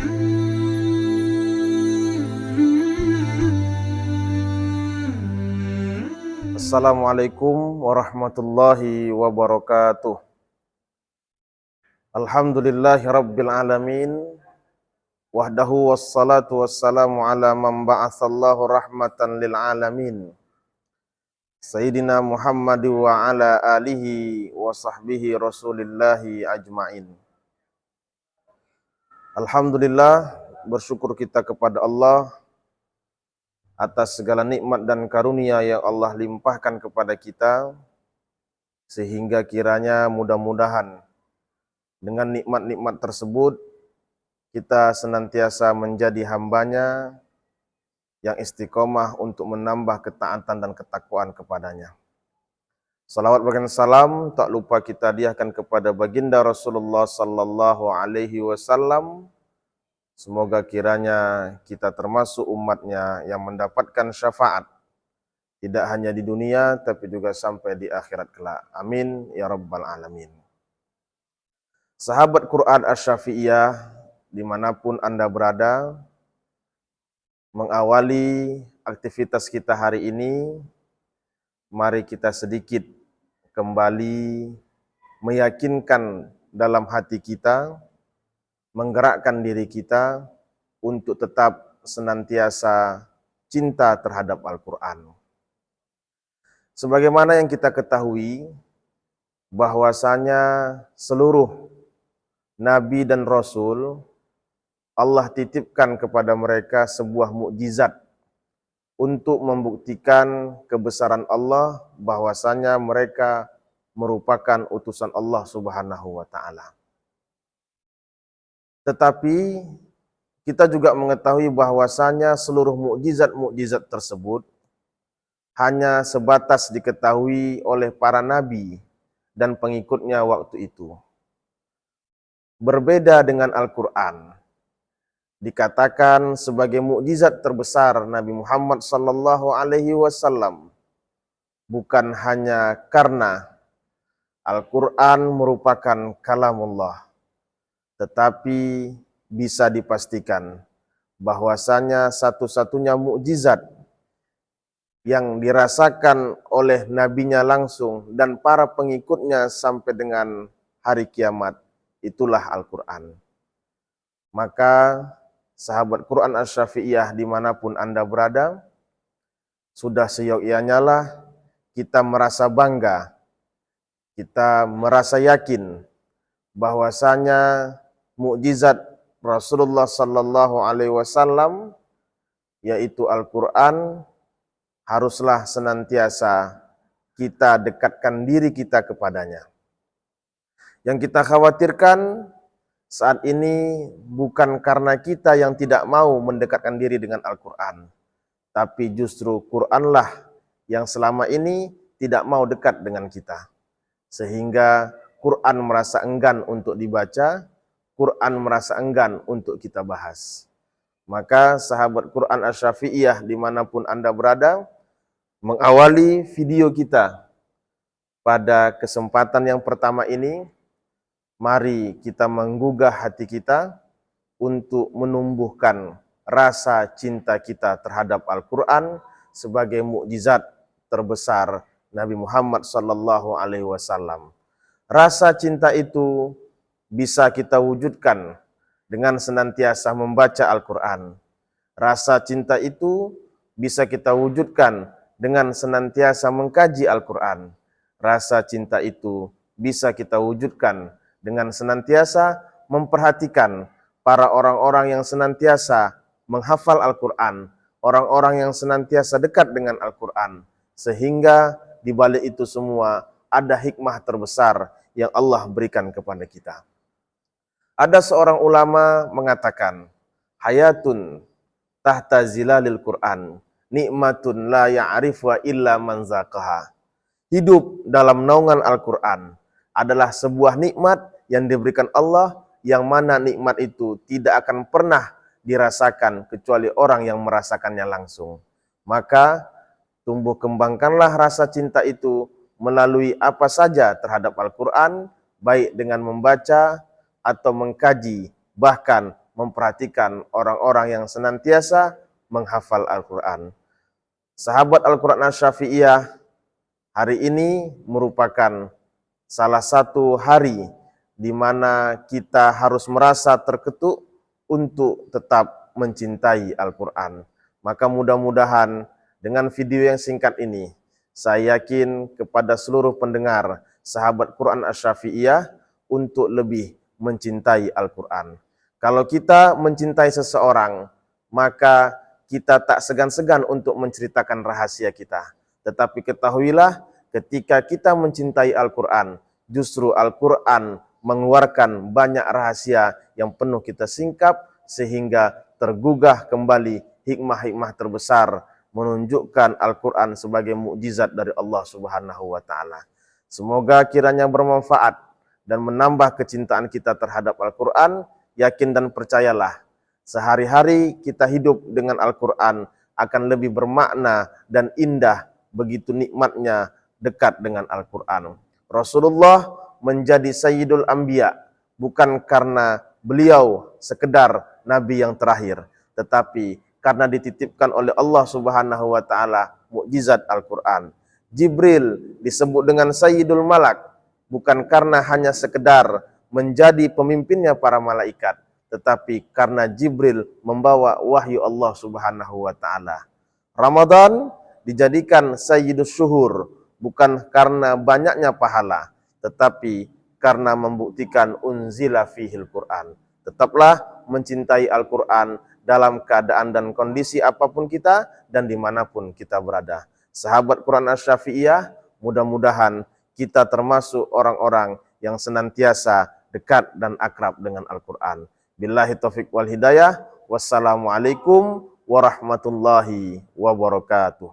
Assalamualaikum warahmatullahi wabarakatuh. Alhamdulillahi rabbil alamin. Wahdahu wassalatu wassalamu ala man ba'atsallahu rahmatan lil alamin. Sayyidina Muhammad wa ala alihi wa sahbihi rasulillahi ajmain. Alhamdulillah, bersyukur kita kepada Allah atas segala nikmat dan karunia yang Allah limpahkan kepada kita, sehingga kiranya mudah-mudahan dengan nikmat-nikmat tersebut kita senantiasa menjadi hambanya yang istiqomah untuk menambah ketaatan dan ketakwaan kepadanya. Salawat dan salam tak lupa kita hadiahkan kepada baginda Rasulullah sallallahu alaihi wasallam. Semoga kiranya kita termasuk umatnya yang mendapatkan syafaat, tidak hanya di dunia tapi juga sampai di akhirat kelak. Amin ya rabbal alamin. Sahabat Quran Asy-Syafi'iyah dimanapun Anda berada, mengawali aktivitas kita hari ini, mari kita sedikit kembali meyakinkan dalam hati kita, menggerakkan diri kita untuk tetap senantiasa cinta terhadap Al-Quran. Sebagaimana yang kita ketahui, bahwasanya seluruh Nabi dan Rasul Allah titipkan kepada mereka sebuah mukjizat untuk membuktikan kebesaran Allah, bahwasanya mereka merupakan utusan Allah Subhanahu wa taala. Tetapi kita juga mengetahui bahwasanya seluruh mukjizat-mukjizat tersebut hanya sebatas diketahui oleh para nabi dan pengikutnya waktu itu. Berbeda dengan Al-Quran, dikatakan sebagai mukjizat terbesar Nabi Muhammad sallallahu alaihi wasallam, bukan hanya karena Al-Quran merupakan kalamullah, tetapi bisa dipastikan bahwasanya satu-satunya mukjizat yang dirasakan oleh nabinya langsung dan para pengikutnya sampai dengan hari kiamat, itulah Al-Quran. Maka sahabat Quran Asy-Syafi'iyah dimanapun Anda berada, sudah seyogyanya lah kita merasa bangga, kita merasa yakin bahwasanya mukjizat Rasulullah sallallahu alaihi wasallam yaitu Al-Quran haruslah senantiasa kita dekatkan diri kita kepadanya. Yang kita khawatirkan saat ini bukan karena kita yang tidak mau mendekatkan diri dengan Al-Quran, tapi justru Quranlah yang selama ini tidak mau dekat dengan kita. Sehingga Quran merasa enggan untuk dibaca, Quran merasa enggan untuk kita bahas. Maka sahabat Quran Asy-Syafi'iyah dimanapun Anda berada, mengawali video kita pada kesempatan yang pertama ini, mari kita menggugah hati kita untuk menumbuhkan rasa cinta kita terhadap Al-Quran sebagai mukjizat terbesar Nabi Muhammad sallallahu alaihi wasallam. Rasa cinta itu bisa kita wujudkan dengan senantiasa membaca Al-Quran. Rasa cinta itu bisa kita wujudkan dengan senantiasa mengkaji Al-Quran. Rasa cinta itu bisa kita wujudkan dengan senantiasa memperhatikan para orang-orang yang senantiasa menghafal Al-Quran, orang-orang yang senantiasa dekat dengan Al-Quran, sehingga di balik itu semua ada hikmah terbesar yang Allah berikan kepada kita. Ada seorang ulama mengatakan, hayatun tahta zilalil Quran, nikmatun la ya'rifuha illa man zaqaha. Hidup dalam naungan Al-Quran adalah sebuah nikmat yang diberikan Allah, yang mana nikmat itu tidak akan pernah dirasakan kecuali orang yang merasakannya langsung. Maka tumbuh kembangkanlah rasa cinta itu melalui apa saja terhadap Al-Quran, baik dengan membaca atau mengkaji, bahkan memperhatikan orang-orang yang senantiasa menghafal Al-Quran. Sahabat Al-Quran Asy-Syafi'iyah, hari ini merupakan salah satu hari di mana kita harus merasa terketuk untuk tetap mencintai Al-Quran. Maka mudah-mudahan dengan video yang singkat ini, saya yakin kepada seluruh pendengar sahabat Quran Asy-Syafi'iyah untuk lebih mencintai Al-Quran. Kalau kita mencintai seseorang, maka kita tak segan-segan untuk menceritakan rahasia kita. Tetapi ketahuilah, ketika kita mencintai Al-Quran, justru Al-Quran mengeluarkan banyak rahasia yang penuh kita singkap, sehingga tergugah kembali hikmah-hikmah terbesar, menunjukkan Al-Quran sebagai mukjizat dari Allah Subhanahu wa Ta'ala. Semoga kiranya bermanfaat dan menambah kecintaan kita terhadap Al-Quran. Yakin dan percayalah, sehari-hari kita hidup dengan Al-Quran akan lebih bermakna dan indah, begitu nikmatnya dekat dengan Al-Quran. Rasulullah menjadi Sayyidul Anbiya bukan karena beliau sekedar Nabi yang terakhir, tetapi karena dititipkan oleh Allah Subhanahu wa Ta'ala mukjizat Al-Quran. Jibril disebut dengan Sayyidul Malak bukan karena hanya sekedar menjadi pemimpinnya para malaikat, tetapi karena Jibril membawa wahyu Allah Subhanahu wa Ta'ala. Ramadan dijadikan Sayyidus Syuhur bukan karena banyaknya pahala, tetapi karena membuktikan unzila fihil Quran. Tetaplah mencintai Al-Quran dalam keadaan dan kondisi apapun kita dan dimanapun kita berada. Sahabat Quran Asy-Syafi'iyah, mudah-mudahan kita termasuk orang-orang yang senantiasa dekat dan akrab dengan Al-Quran. Billahi taufiq wal hidayah. Wassalamualaikum warahmatullahi wabarakatuh.